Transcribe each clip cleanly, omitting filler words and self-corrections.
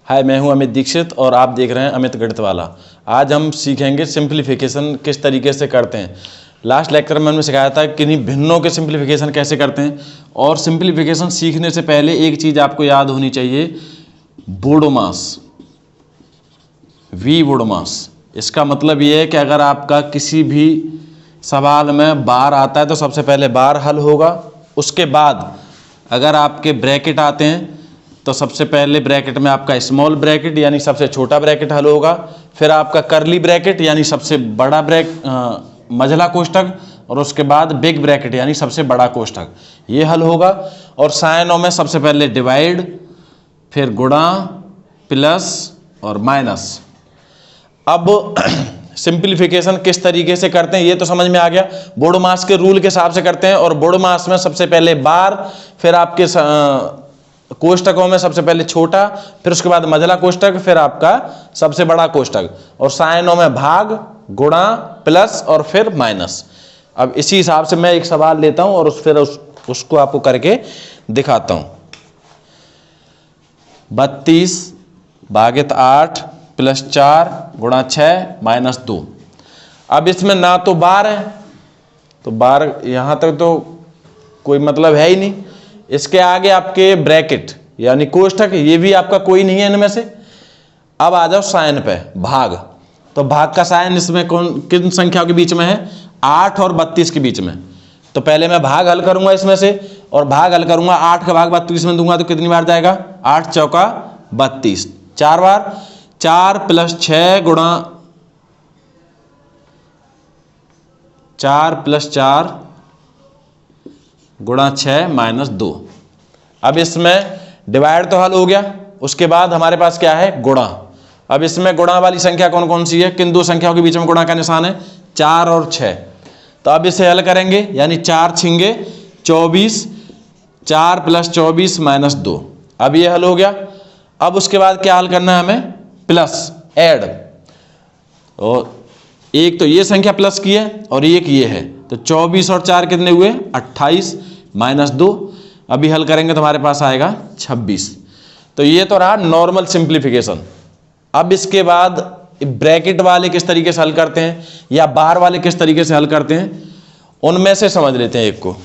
हाय, मैं हूं अमित दीक्षित और आप देख रहे हैं अमित गणित वाला। आज हम सीखेंगे सिंप्लीफिकेशन किस तरीके से करते हैं। लास्ट लेक्चर में हमने सिखाया था कि भिन्नों के सिंप्लीफिकेशन कैसे करते हैं। और सिंप्लीफिकेशन सीखने से पहले एक चीज़ आपको याद होनी चाहिए, बोडोमास, वी बोडोमास। इसका मतलब ये है कि अगर आपका किसी भी सवाल में बार आता है तो सबसे पहले बार हल होगा, उसके बाद अगर आपके ब्रैकेट आते हैं तो सबसे पहले ब्रैकेट में आपका स्मॉल ब्रैकेट यानी सबसे छोटा ब्रैकेट हल होगा, फिर आपका करली ब्रैकेट यानी सबसे बड़ा मझला कोष्ठक, और उसके बाद बिग ब्रैकेट यानी सबसे बड़ा कोष्ठक, ये हल होगा। और साइनों में सबसे पहले डिवाइड, फिर गुणा, प्लस और माइनस। अब सिंप्लीफिकेशन किस तरीके से करते हैं ये तो समझ में आ गया। बोडोमास के रूल के हिसाब से करते हैं, और बोडोमास में सबसे पहले बार, फिर आपके कोष्ठकों में सबसे पहले छोटा, फिर उसके बाद मझला कोष्ठक, फिर आपका सबसे बड़ा कोष्ठक, और साइनों में भाग, गुणा, प्लस और फिर माइनस। अब इसी हिसाब से मैं एक सवाल लेता हूं और उसको आपको करके दिखाता हूं। 32 भागित 8 प्लस 4 गुणा 6 माइनस 2। अब इसमें ना तो बार है, तो बार यहां तक तो कोई मतलब है ही नहीं। इसके आगे आपके ब्रैकेट यानी कोष्ठक, ये भी आपका कोई नहीं है इनमें से। अब आ जाओ साइन पे, भाग। तो भाग का साइन इसमें किन संख्याओं के बीच में है? 8 और 32 के बीच में। तो पहले मैं भाग हल करूंगा इसमें से, और भाग हल करूंगा 8 का भाग 32 में दूंगा तो कितनी बार जाएगा? 8 चौका 32, 4 बार। 4 प्लस 6 गुणा 4 प्लस 4 गुणा 6 माइनस 2। अब इसमें डिवाइड तो हल हो गया, उसके बाद हमारे पास क्या है? गुणा। अब इसमें गुणा वाली संख्या कौन कौन सी है? किन दो संख्याओं के बीच में गुणा का निशान है? 4 और 6। तो अब इसे हल करेंगे, यानी 4 छिंगे 24, 4 प्लस 24 माइनस 2। अब ये हल हो गया। अब उसके बाद क्या हल करना है हमें? Plus, add. और एक तो ये संख्या प्लस की है और एक ये है, तो 24 और 4 कितने हुए? 28 माइनस 2। अभी हल करेंगे तो हमारे पास आएगा 26। तो ये तो रहा नॉर्मल सिंप्लीफिकेशन। अब इसके बाद ब्रैकेट वाले किस तरीके से हल करते हैं या बार वाले किस तरीके से हल करते हैं, उनमें से समझ लेते हैं एक को।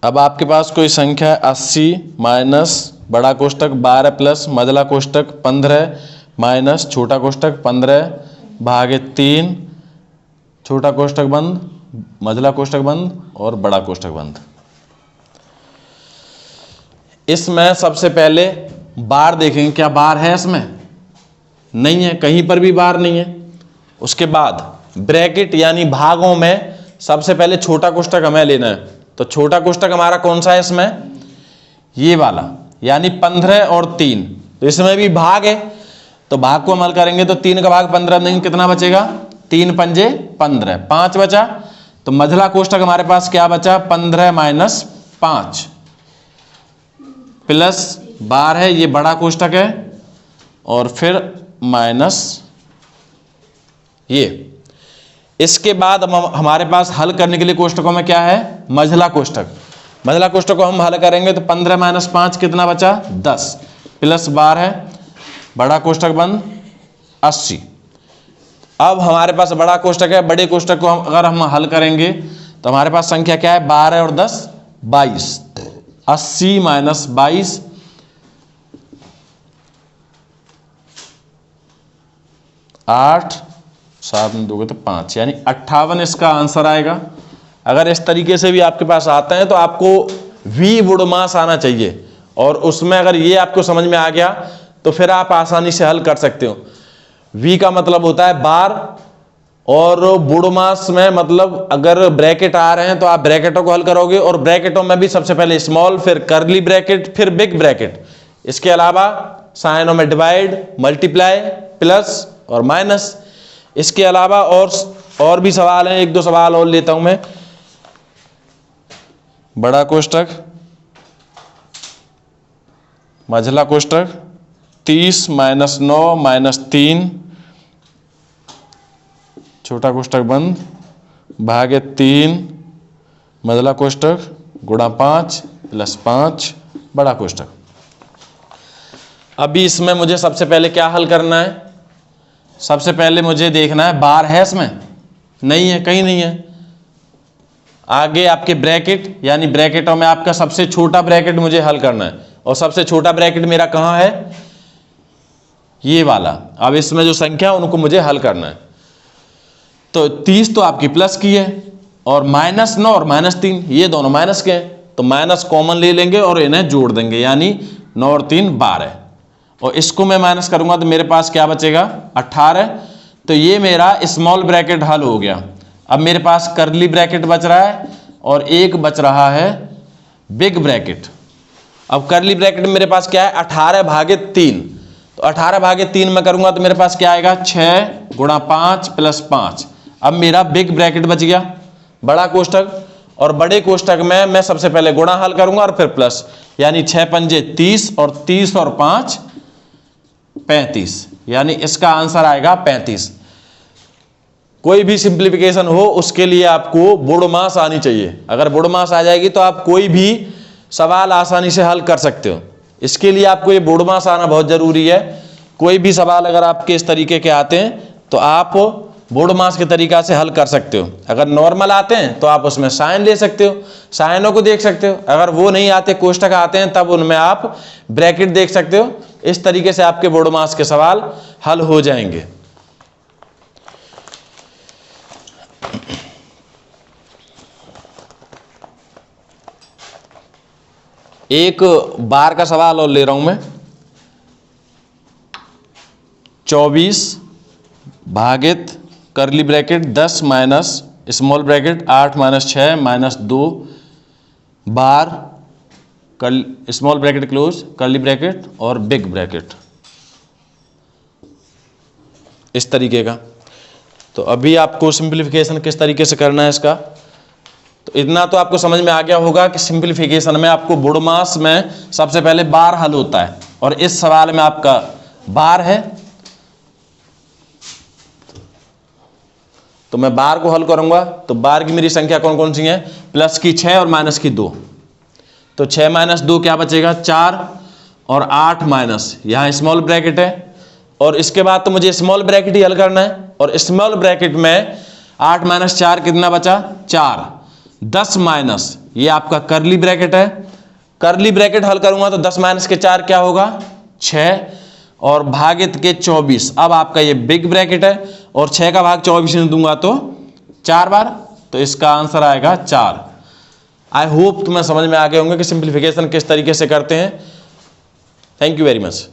अब आपके पास कोई संख्या 80 माइनस बड़ा कोष्ठक 12 प्लस मझला कोष्ठक 15 माइनस छोटा कोष्ठक 15 भागित 3, छोटा कोष्ठक बंद, मझला कोष्ठक बंद और बड़ा कोष्ठक बंद। इसमें सबसे पहले बार देखेंगे, क्या बार है इसमें? नहीं है, कहीं पर भी बार नहीं है। उसके बाद ब्रैकेट यानी भागों में सबसे पहले छोटा कोष्ठक हमें लेना है। तो छोटा कोष्ठक हमारा कौन सा है इसमें? ये वाला, यानी 15 और 3। तो इसमें भी भाग है, तो भाग को हम हल करेंगे तो 3 का भाग 15 नहीं, कितना बचेगा? 3 पंजे 15, 5 बचा। तो मझला कोष्ठक हमारे पास क्या बचा? 15 माइनस 5 प्लस 12 है, ये बड़ा कोष्ठक है, और फिर माइनस ये। इसके बाद हमारे पास हल करने के लिए कोष्ठकों में क्या है? मझला कोष्ठक। मझला कोष्ठक को हम हल करेंगे तो 15 माइनस 5 कितना बचा? 10 प्लस 12 बड़ा कोष्ठक बंद 80। अब हमारे पास बड़ा कोष्ठक है, बड़े कोष्ठक को अगर हम हल करेंगे तो हमारे पास संख्या क्या है? 12 और 10 22। 80 माइनस 22 8, 7 में दोगे तो 5, यानी 58 इसका आंसर आएगा। अगर इस तरीके से भी आपके पास आता है तो आपको वी बोडोमास आना चाहिए, और उसमें अगर ये आपको समझ में आ गया तो फिर आप आसानी से हल कर सकते हो। वी का मतलब होता है बार, और बोडोमास में मतलब अगर ब्रैकेट आ रहे हैं तो आप ब्रैकेटों को हल करोगे, और ब्रैकेटों में भी सबसे पहले स्मॉल, फिर करली ब्रैकेट, फिर बिग ब्रैकेट। इसके अलावा साइनों में डिवाइड, मल्टीप्लाई, प्लस और माइनस। इसके अलावा और भी सवाल हैं, एक दो सवाल और लेता हूं मैं। बड़ा कोष्ठक, मझला कोष्ठक 30 माइनस 9 माइनस 3, छोटा कोष्ठक बंद, भागे 3 मझला कोष्ठक गुणा 5 प्लस 5 बड़ा कोष्ठक। अभी इसमें मुझे सबसे पहले क्या हल करना है? सबसे पहले मुझे देखना है बार है इसमें, नहीं है, कहीं नहीं है। आगे आपके ब्रैकेट, यानी ब्रैकेटों में आपका सबसे छोटा ब्रैकेट मुझे हल करना है, और सबसे छोटा ब्रैकेट मेरा कहाँ है? ये वाला। अब इसमें जो संख्या है उनको मुझे हल करना है। तो 30 तो आपकी प्लस की है, और -9 और -3 ये दोनों माइनस के हैं, तो माइनस कॉमन ले लेंगे और इन्हें जोड़ देंगे, यानी 9 और 3 12। और इसको मैं माइनस करूंगा तो मेरे पास क्या बचेगा? 18। तो ये मेरा स्मॉल ब्रैकेट हल हो गया। अब मेरे पास कर्ली ब्रैकेट बच रहा है और एक बच रहा है बिग ब्रैकेट। अब कर्ली ब्रैकेट में मेरे पास क्या है? 18/3। तो 18/3 में करूंगा तो मेरे पास क्या आएगा? 6 × 5 + 5। अब मेरा बिग ब्रैकेट बच गया, बड़ा कोष्ठक। और बड़े कोष्ठक में मैं सबसे पहले गुणा हल करूंगा और फिर प्लस, यानी 6 पंजे 30 और 30 और 5 35, यानी इसका आंसर आएगा 35। कोई भी सिंप्लीफिकेशन हो उसके लिए आपको बुड़मास आनी चाहिए। अगर बुड़मास आ जाएगी तो आप कोई भी सवाल आसानी से हल कर सकते हो। इसके लिए आपको ये बुड़मास आना बहुत जरूरी है। कोई भी सवाल अगर आपके इस तरीके के आते हैं तो आप बुड़मास के तरीका से हल कर सकते हो। अगर नॉर्मल आते हैं तो आप उसमें साइन ले सकते हो, साइनों को देख सकते हो। अगर वो नहीं आते, कोष्ठक आते हैं, तब उनमें आप ब्रैकेट देख सकते हो। इस तरीके से आपके बुड़मास के सवाल हल हो जाएंगे। एक बार का सवाल और ले रहा हूं मैं। 24 भागित curly bracket 10 minus small bracket 8 - 6 - 2 बार small bracket close curly bracket और बिग ब्रैकेट, इस तरीके का। तो अभी आपको सिंप्लीफिकेशन किस तरीके से करना है इसका, तो इतना तो आपको समझ में आ गया होगा कि सिंप्लीफिकेशन में आपको बुड़मास में सबसे पहले बार हल होता है, और इस सवाल में आपका बार है। तो मैं बार को हल करूंगा तो बार की मेरी संख्या कौन कौन सी है? प्लस की 6 और माइनस की 2। तो 6 - 2 क्या बचेगा? 4, और 8 माइनस यहाँ स्मॉल ब्रैकेट है, और इसके बाद तो मुझे स्मॉल ब्रैकेट ही हल करना है। और स्मॉल ब्रैकेट में 8 - 4 कितना बचा? 4। 10 माइनस ये आपका कर्ली ब्रैकेट है। कर्ली ब्रैकेट हल करूंगा तो 10 - के 4 क्या होगा? 6, और भागित के 24। अब आपका ये बिग ब्रैकेट है, और 6 का भाग 24 में दूंगा तो 4 बार, तो इसका आंसर आएगा 4। आई होप तुम्हें समझ में आ गए होंगे कि सिंप्लीफिकेशन किस तरीके से करते हैं। Thank you very much.